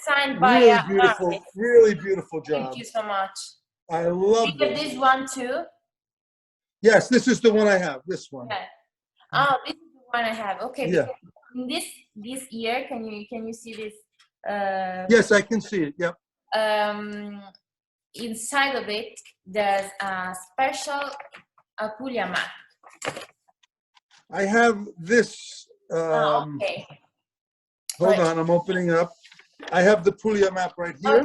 designed by Really an beautiful, artist. really beautiful job. Thank you so much. I love You get this. this one too? Yes, this is the one I have. This one. Yeah. Oh, this is the one I have. Okay. Yeah. In this year, can you see this? Yes, I can see it. Yep. Inside of it, there's a special Apulia map. I have this. Okay. Hold on, I'm opening it up. I have the Puglia map right here.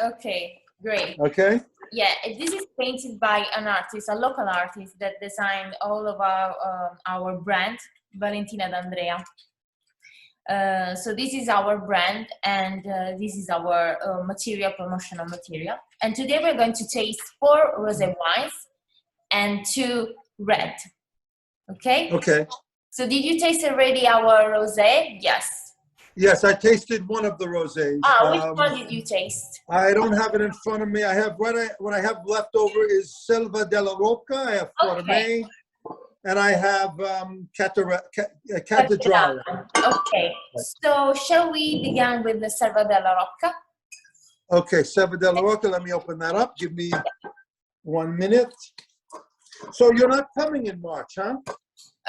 Okay, great. Okay. Yeah, this is painted by an artist, a local artist that designed all of our brand, Valentina D'Andrea. So this is our brand, and this is our promotional material. And today we're going to taste 4 rosé wines and 2 red. Okay? Okay. So did you taste already our rosé? Yes. Yes, I tasted one of the rosés. Which one did you taste? I don't have it in front of me. I have what I have left over is Selva della Rocca. I have Formé, and I have Cattedrale. Okay. So shall we begin with the Selva della Rocca? Okay, Selva della Rocca. Let me open that up. Give me 1 minute. So you're not coming in March, huh?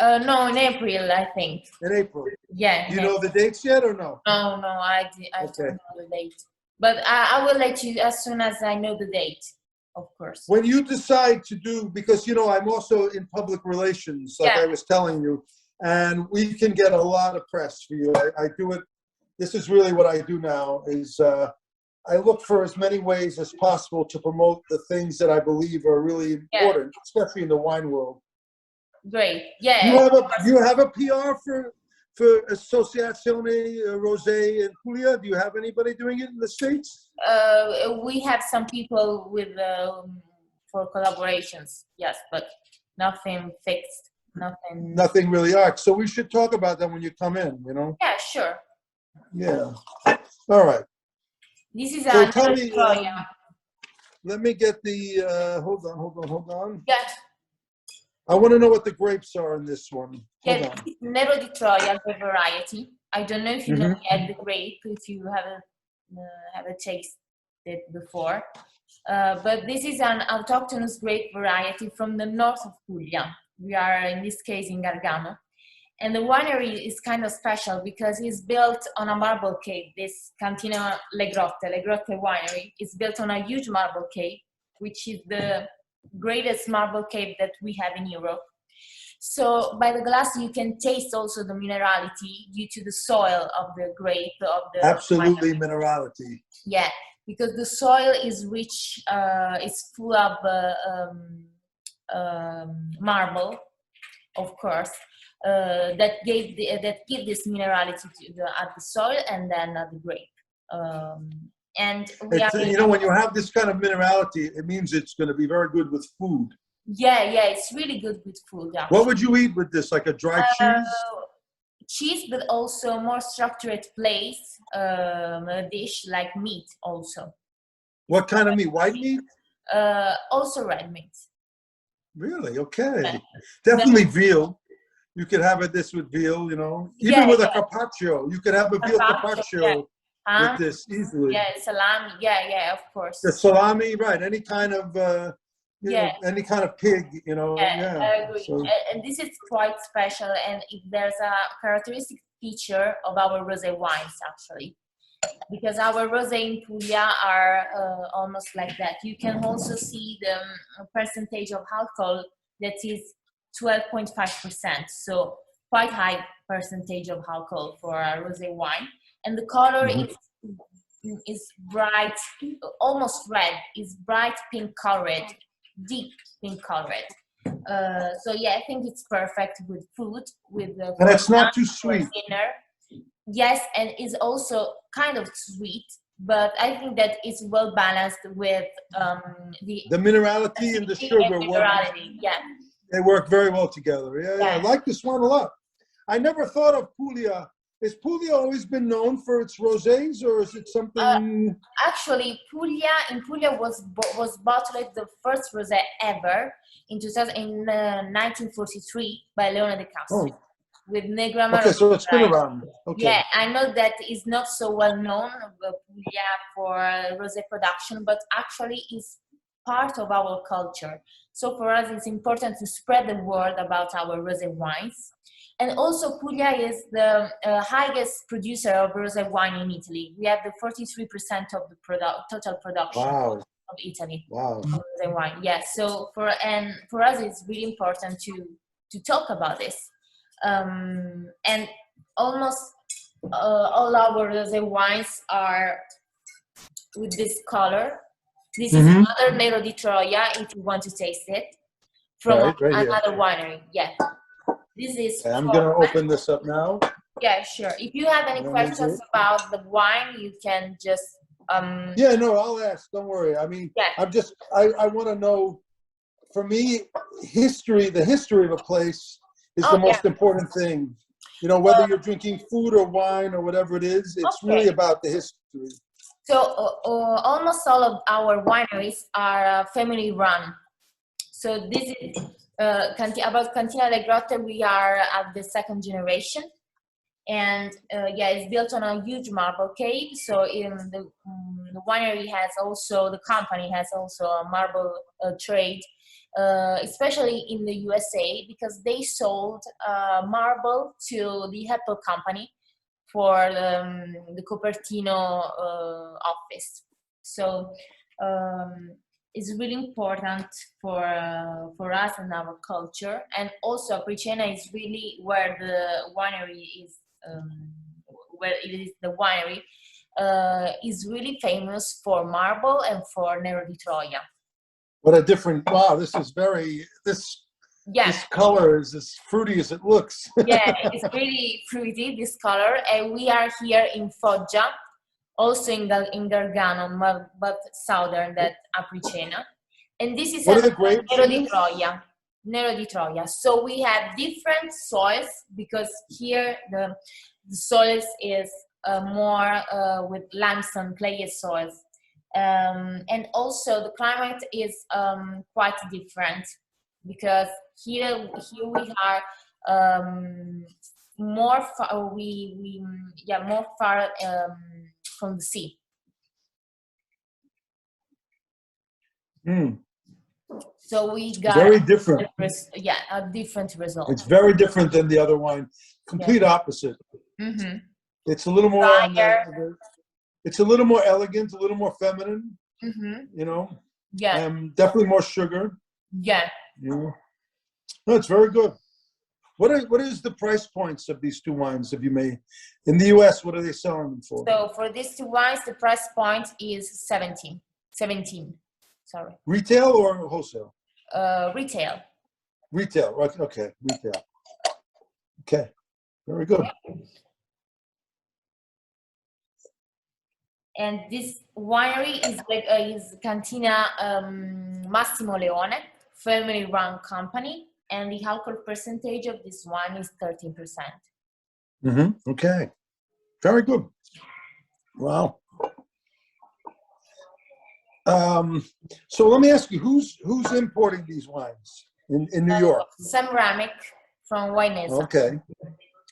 No, in April, I think. In April? Yeah. You know the dates yet or no? No, I don't know the date. But I will let you as soon as I know the date, of course. When you decide to do, because, you know, I'm also in public relations, like I was telling you, and we can get a lot of press for you. I do it. This is really what I do now is I look for as many ways as possible to promote the things that I believe are really important, especially in the wine world. Great. Yeah. You have a PR for Associazione Rosé and Puglia? Do you have anybody doing it in the States? We have some people with for collaborations, yes, but nothing fixed, nothing. Nothing really arcs. So we should talk about that when you come in, you know? Yeah, sure. Yeah. All right. This is so tell me, Troia. Let me get the, hold on. Yes. I want to know what the grapes are in this one. Hold on. Nero di Troia, the variety. I don't know if you know yet the grape, if you haven't tasted it before. But this is an autochthonous grape variety from the north of Puglia. We are, in this case, in Gargano. And the winery is kind of special because it's built on a marble cave. This Cantina Le Grotte winery is built on a huge marble cave, which is the greatest marble cave that we have in Europe. So by the glass, you can taste also the minerality due to the soil of the grape. Absolutely minerality. Yeah, because the soil is rich, it's full of marble, of course, that give this minerality to the soil and then the grape. And you know, when you have this kind of minerality, it means it's going to be very good with food. Yeah, it's really good with food. Actually. What would you eat with this? Like a dry cheese? Cheese, but also more structured place, a dish like meat also. What kind of meat? White meat? Also red meat. Really? Okay. Yeah. Definitely veal. You could have this with veal, you know. Even with a carpaccio. You could have a veal carpaccio with this easily. Yeah, salami. Yeah, of course. The salami, right. Any kind of, you know, any kind of pig, you know. Yeah. I agree. So. And this is quite special. And there's a characteristic feature of our rosé wines, actually. Because our rosé in Puglia are almost like that. You can also see the percentage of alcohol that is 12.5%. So quite high percentage of alcohol for a rosé wine. And the color is bright, almost red. Is bright pink colored, deep pink colored. So yeah, I think it's perfect with food. And it's not too sweet. Dinner. Yes, and it's also kind of sweet, but I think that it's well balanced with the minerality and the sugar. They work very well together. Yeah. I like this one a lot. I never thought of Puglia. Has Puglia always been known for its rosés, or is it something? Actually, Puglia was bottled the first rosé ever in 1943 by Leone de Castro. with Negra Okay, so it's been variety. around. Okay. Yeah, I know that is not so well known, Puglia, for rosé production, but actually is part of our culture. So for us, it's important to spread the word about our rosé wines. And also, Puglia is the highest producer of rosé wine in Italy. We have the 43% of the total production Wow. of Italy. Wow. Of rosé wine. Yes. So for us, it's really important to talk about this. And almost all our rosé wines are with this color. This is another Nero di Troia, if you want to taste it, from right another here. winery. Yeah. This is. Okay, I'm going to open this up now. Yeah, sure. If you have any questions about the wine, you can just. Yeah, no, I'll ask. Don't worry. I mean, yeah. I want to know, for me, the history of a place is the most important thing. You know, whether you're drinking food or wine or whatever it is, it's really about the history. So almost all of our wineries are family run. So this is about Cantina alle Grotte. We are at the second generation, and it's built on a huge marble cave. So in the winery has also, the company has also a marble trade, especially in the USA, because they sold marble to the Apple company for the Cupertino office. So it's really important for us and our culture. And also Apricena is really where the winery is, where it is the winery is really famous for marble and for Nero di Troia. What a different, wow, this is very, this color is as fruity as it looks. Yeah, it's really fruity, this color. And we are here in Foggia, also in Gargano, but southern than Apricena. And this is what are the grapes? Nero di Troia. Nero di Troia. So we have different soils, because here the soils is more with limestone, clay soils. And also the climate is quite different, because here we are more far, more far from the sea. So we got very different. A different result. It's very different than the other wine. Complete opposite. It's a little more it's a little more elegant, a little more feminine. You know. Yeah. Definitely more sugar. Yeah. You know? No, it's very good. What is the price points of these two wines, if you may? In the US, what are they selling them for? So for these two wines, the price point is 17. Sorry. Retail or wholesale? Retail. Retail. Okay. Retail. Okay. Very good. And this winery is Cantina Massimo Leone, family-run company, and the alcohol percentage of this wine is 13%. Okay. Very good. Wow. So let me ask you, who's importing these wines in New York? Sam Ramick from Winesa. Okay.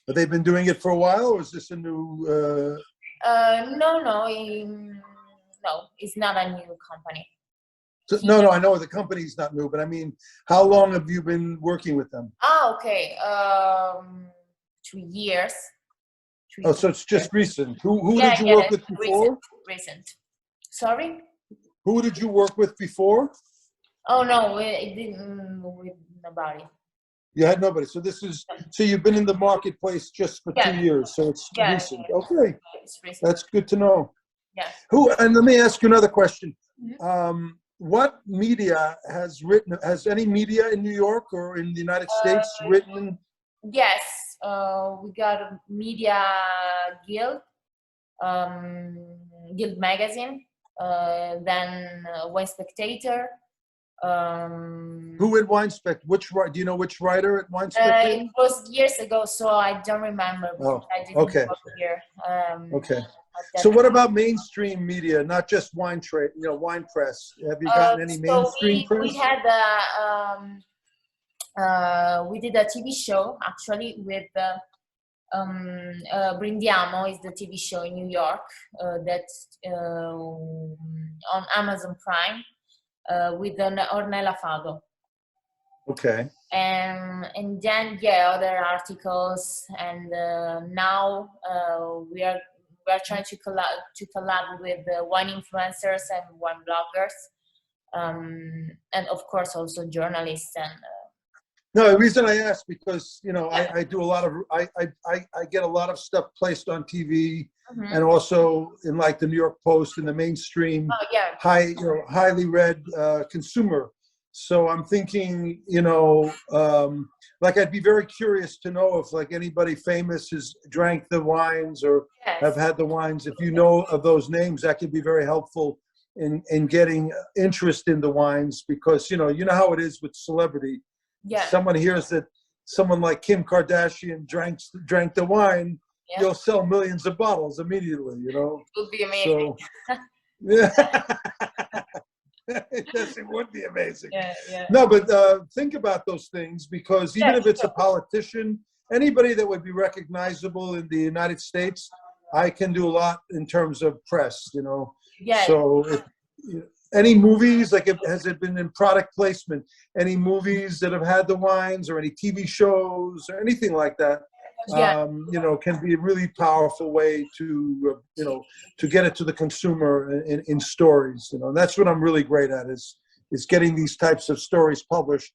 Have they been doing it for a while, or is this a new? No, it's not a new company. So, no, I know the company's not new, but I mean, how long have you been working with them? Okay. 2 years. So it's just recent. Who did you work with before? Recent. Sorry? Who did you work with before? Oh, no, it didn't with nobody. You had nobody. So so you've been in the marketplace just for 2 years. So it's recent. Okay. It's recent. That's good to know. Yeah. And let me ask you another question. What media has any media in New York or in the United States written? Yes. We got a media guild, Guild magazine, then Wine Spectator. Who at Wine Spectator? Do you know which writer at Wine Spectator? It was years ago, so I don't remember. I didn't work here. Okay. So what about mainstream media, not just wine trade, wine press? Have you gotten any mainstream press? We had we did a TV show actually with Brindiamo is the TV show in New York that's on Amazon Prime with Ornella Fado. Okay. And then other articles, and now we are trying to collab with wine influencers and wine bloggers, and of course also journalists and. No, the reason I ask because I do a lot of I get a lot of stuff placed on TV and also in like the New York Post and the mainstream highly read consumer. So I'm thinking like I'd be very curious to know if like anybody famous has drank the wines or have had the wines. If you know of those names, that could be very helpful in getting interest in the wines because you know how it is with celebrity. Yeah. Someone hears that someone like Kim Kardashian drank the wine, you'll sell millions of bottles immediately, It would be amazing. So, yeah. Yes, it would be amazing. Yeah. No, but think about those things because even if it's a politician, anybody that would be recognizable in the United States, I can do a lot in terms of press, Yeah. So if, any movies, like has it been in product placement? Any movies that have had the wines or any TV shows or anything like that, can be a really powerful way to, to get it to the consumer in stories, and that's what I'm really great at is getting these types of stories published.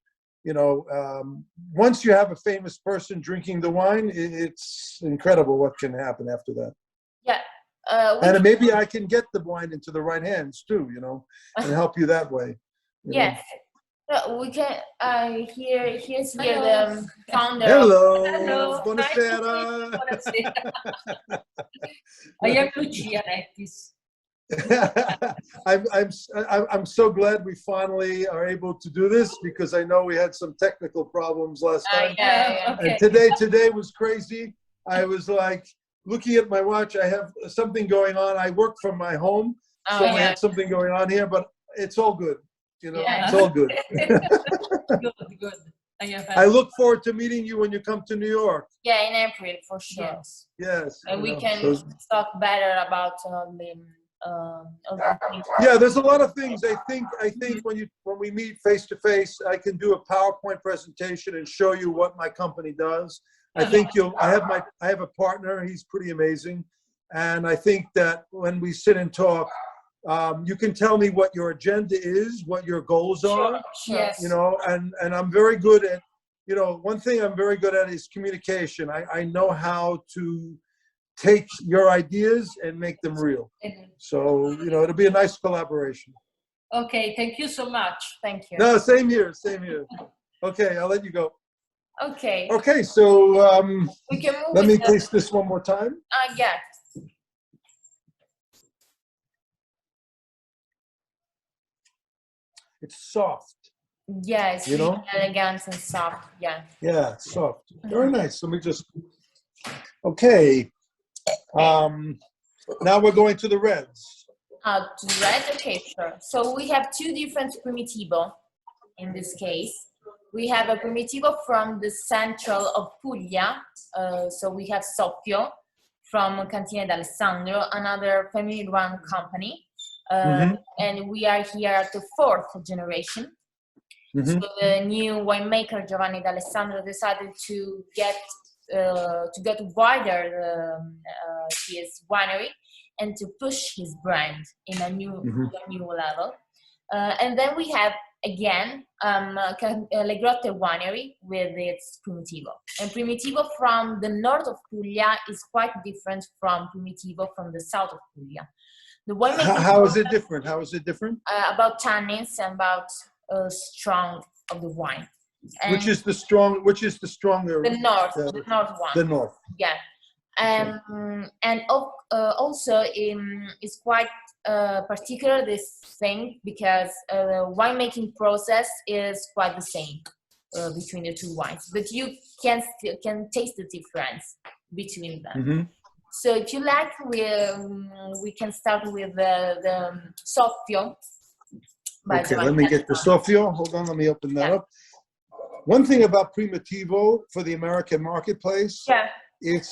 Once you have a famous person drinking the wine, it's incredible what can happen after that. Yeah. And maybe I can get the wine into the right hands too, and help you that way. Yes. We can. Here's the founder. Hello. Buonasera. I am Lucia Nettis. I'm so glad we finally are able to do this because I know we had some technical problems last time. Okay. And today was crazy. I was like looking at my watch. I have something going on. I work from my home, so I had something going on here, but it's all good. It's all good. Good. I look forward to meeting you when you come to New York. Yeah, in April for sure. Yes. And we can talk better about the. Yeah, there's a lot of things. I think when we meet face to face, I can do a PowerPoint presentation and show you what my company does. I think I have a partner. He's pretty amazing, and I think that when we sit and talk, you can tell me what your agenda is, what your goals are. Yes. And I'm very good at, one thing I'm very good at is communication. I know how to take your ideas and make them real. So, it'll be a nice collaboration. Okay, thank you so much. Thank you. No, same here. Okay, I'll let you go. Okay. Okay, so we can move let me taste this one more time. Yeah. It's soft. Yeah, it's really elegant and soft. Yeah. Yeah, soft. Very nice. Let me just. Okay. Now we're going to the reds. To the red, okay, sure. So we have two different Primitivo in this case. We have a Primitivo from the central of Puglia. So we have Soffio from Cantine d'Alessandro, another family-run company. And we are here at the fourth generation. So the new winemaker Giovanni D'Alessandro decided to get wider his winery and to push his brand in a new level. And then we have again Le Grotte Winery with its Primitivo. And Primitivo from the north of Puglia is quite different from Primitivo from the south of Puglia. The How is it different? About tannins and about strong of the wine. And which is the stronger? The north one. The north. Yeah. And also it's quite particular this thing because the winemaking process is quite the same between the two wines, but you can taste the difference between them. So if you like, we can start with the Soffio. Okay, let me get the Soffio. Hold on, let me open that up. One thing about Primitivo for the American marketplace, Yeah. it's